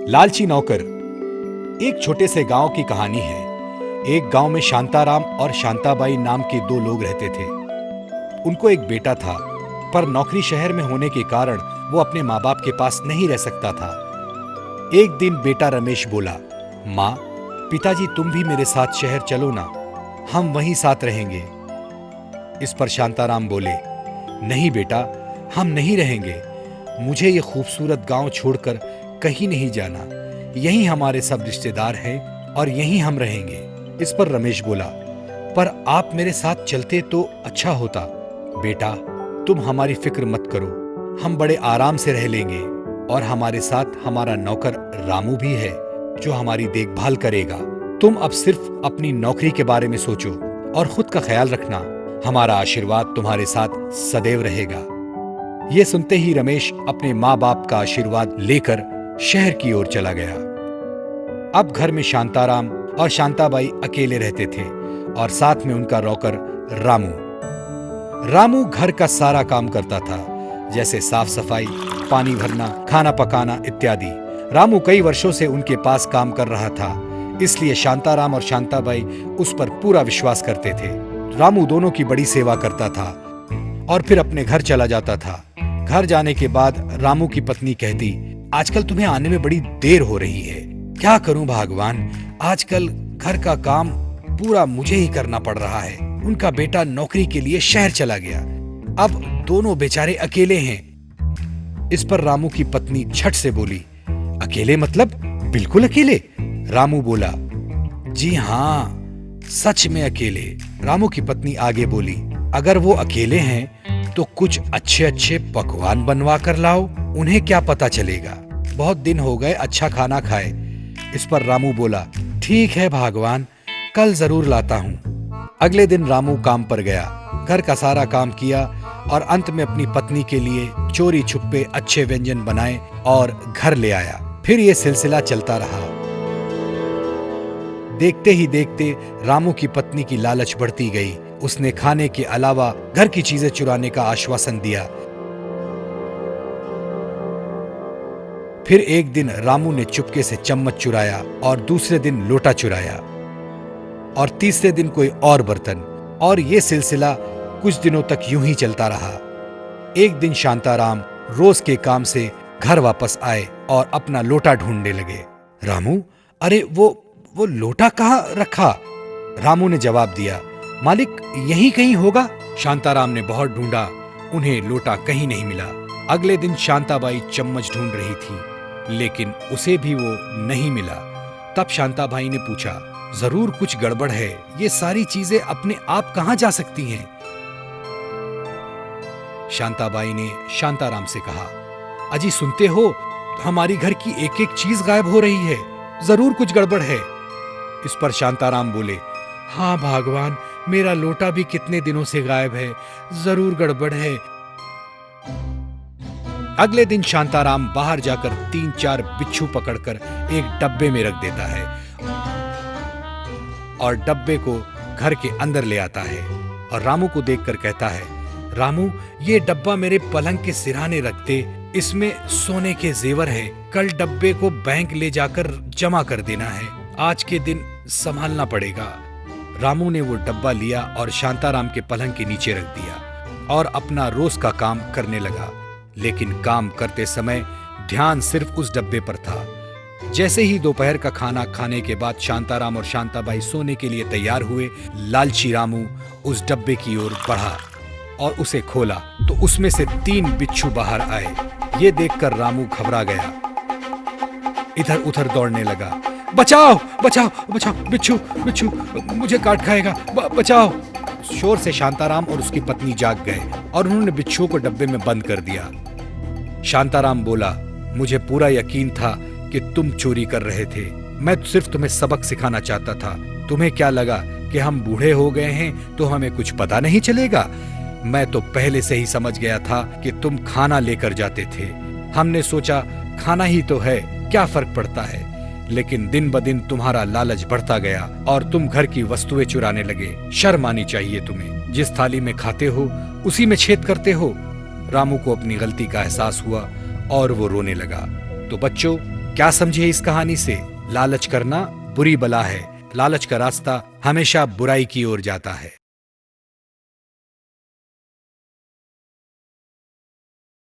लालची नौकर। एक छोटे से गांव की कहानी है। एक गांव में शांताराम और शांताबाई नाम के दो लोग रहते थे। उनको एक बेटा था, पर नौकरी शहर में होने के कारण वो अपने माँ बाप के पास नहीं रह सकता था। एक दिन बेटा रमेश बोला, माँ, पिताजी तुम भी मेरे साथ शहर चलो ना, हम वहीं साथ रहेंगे। इस पर शांताराम बोले, नहीं बेटा, हम नहीं रहेंगे। मुझे ये खूबसूरत गांव छोड़कर कहीं नहीं जाना। यहीं हमारे सब रिश्तेदार हैं और यहीं हम रहेंगे। इस पर रमेश बोला, पर आप मेरे साथ चलते तो अच्छा होता। बेटा, तुम हमारी फिक्र मत करो, हम बड़े आराम से रह लेंगे और हमारे साथ हमारा नौकर रामू भी है जो हमारी देखभाल करेगा। तुम अब सिर्फ अपनी नौकरी के बारे में सोचो और खुद का ख्याल रखना। हमारा आशीर्वाद तुम्हारे साथ सदैव रहेगा। ये सुनते ही रमेश अपने माँ बाप का आशीर्वाद लेकर शहर की ओर चला गया। अब घर में शांताराम और शांताबाई अकेले रहते थे और साथ में उनका नौकर रामू। रामू घर का सारा काम करता था, जैसे साफ सफाई, पानी भरना, खाना पकाना इत्यादि। रामू कई वर्षों से उनके पास काम कर रहा था, इसलिए शांताराम और शांताबाई उस पर पूरा विश्वास करते थे। रामू दोनों की बड़ी सेवा करता था और फिर अपने घर चला जाता था। घर जाने के बाद रामू की पत्नी कहती, आजकल तुम्हें आने में बड़ी देर हो रही है। क्या करूं भगवान, आजकल घर का काम पूरा मुझे ही करना पड़ रहा है। उनका बेटा नौकरी के लिए शहर चला गया, अब दोनों बेचारे अकेले हैं। इस पर रामू की पत्नी झट से बोली, अकेले मतलब बिल्कुल अकेले? रामू बोला, जी हाँ, सच में अकेले। रामू की पत्नी आगे बोली, अगर वो अकेले हैं तो कुछ अच्छे अच्छे पकवान बनवा कर लाओ, उन्हें क्या पता चलेगा। बहुत दिन हो गए अच्छा खाना खाए। इस पर रामू बोला, ठीक है भगवान, कल जरूर लाता हूँ। अगले दिन रामू काम पर गया, घर का सारा काम किया और अंत में अपनी पत्नी के लिए चोरी छुपे अच्छे व्यंजन बनाए और घर ले आया। फिर ये सिलसिला चलता रहा। देखते ही देखते रामू की पत्नी की लालच बढ़ती गई। उसने खाने के अलावा घर की चीजें चुराने का आश्वासन दिया। फिर एक दिन रामू ने चुपके से चम्मच चुराया और दूसरे दिन लोटा चुराया और तीसरे दिन कोई और बर्तन, और ये सिलसिला कुछ दिनों तक यूं ही चलता रहा। एक दिन शांताराम रोज के काम से घर वापस आए और अपना लोटा ढूंढने लगे। रामू, अरे वो लोटा कहाँ रखा? रामू ने जवाब दिया, मालिक यहीं कहीं होगा। शांताराम ने बहुत ढूंढा, उन्हें लोटा कहीं नहीं मिला। अगले दिन शांताबाई चम्मच ढूंढ रही थी, लेकिन उसे भी वो नहीं मिला। तब शांताबाई ने पूछा, जरूर कुछ गड़बड़ है, ये सारी चीजें अपने आप कहां जा सकती हैं? शांताबाई ने शांताराम से कहा, अजी सुनते हो, हमारी घर की एक एक चीज गायब हो रही है, जरूर कुछ गड़बड़ है। इस पर शांताराम बोले, हाँ भगवान, मेरा लोटा भी कितने दिनों से गायब है, जरूर गड़बड़ है। अगले दिन शांताराम बाहर जाकर 3-4 बिच्छू पकड़कर एक डब्बे में रख देता है और डब्बे को घर के अंदर ले आता है और रामू को देखकर कहता है, रामू, ये डब्बा मेरे पलंग के सिरहाने रख दे, इसमें सोने के जेवर है। कल डब्बे को बैंक ले जाकर जमा कर देना है, आज के दिन संभालना पड़ेगा। रामू ने वो डब्बा लिया और शांताराम के पलंग के नीचे रख दिया और अपना रोज का काम करने लगा। लेकिन काम करते समय ध्यान सिर्फ उस डब्बे पर था। जैसे ही दोपहर का खाना खाने के बाद शांताराम और शांताबाई सोने के लिए तैयार हुए, लालची रामू उस डब्बे की ओर बढ़ा और उसे खोला तो उसमें से 3 बिच्छू बाहर आए। ये देखकर रामू घबरा गया, इधर उधर दौड़ने लगा, बचाओ बचाओ बचाओ, बिच्छू बिच्छू मुझे काट खाएगा, बचाओ। शोर से शांताराम और उसकी पत्नी जाग गए और उन्होंने बिच्छुओं को डब्बे में बंद कर दिया। शांताराम बोला, मुझे पूरा यकीन था कि तुम चोरी कर रहे थे, मैं सिर्फ तुम्हें सबक सिखाना चाहता था। तुम्हें क्या लगा कि हम बूढ़े हो गए हैं तो हमें कुछ पता नहीं चलेगा? मैं तो पहले से ही समझ गया था कि तुम खाना लेकर जाते थे। हमने सोचा खाना ही तो है, क्या फर्क पड़ता है। लेकिन दिन ब दिन तुम्हारा लालच बढ़ता गया और तुम घर की वस्तुएं चुराने लगे। शर्म आनी चाहिए तुम्हें, जिस थाली में खाते हो उसी में छेद करते हो। रामू को अपनी गलती का एहसास हुआ और वो रोने लगा। तो बच्चों, क्या समझे इस कहानी से? लालच करना बुरी बला है। लालच का रास्ता हमेशा बुराई की ओर जाता है।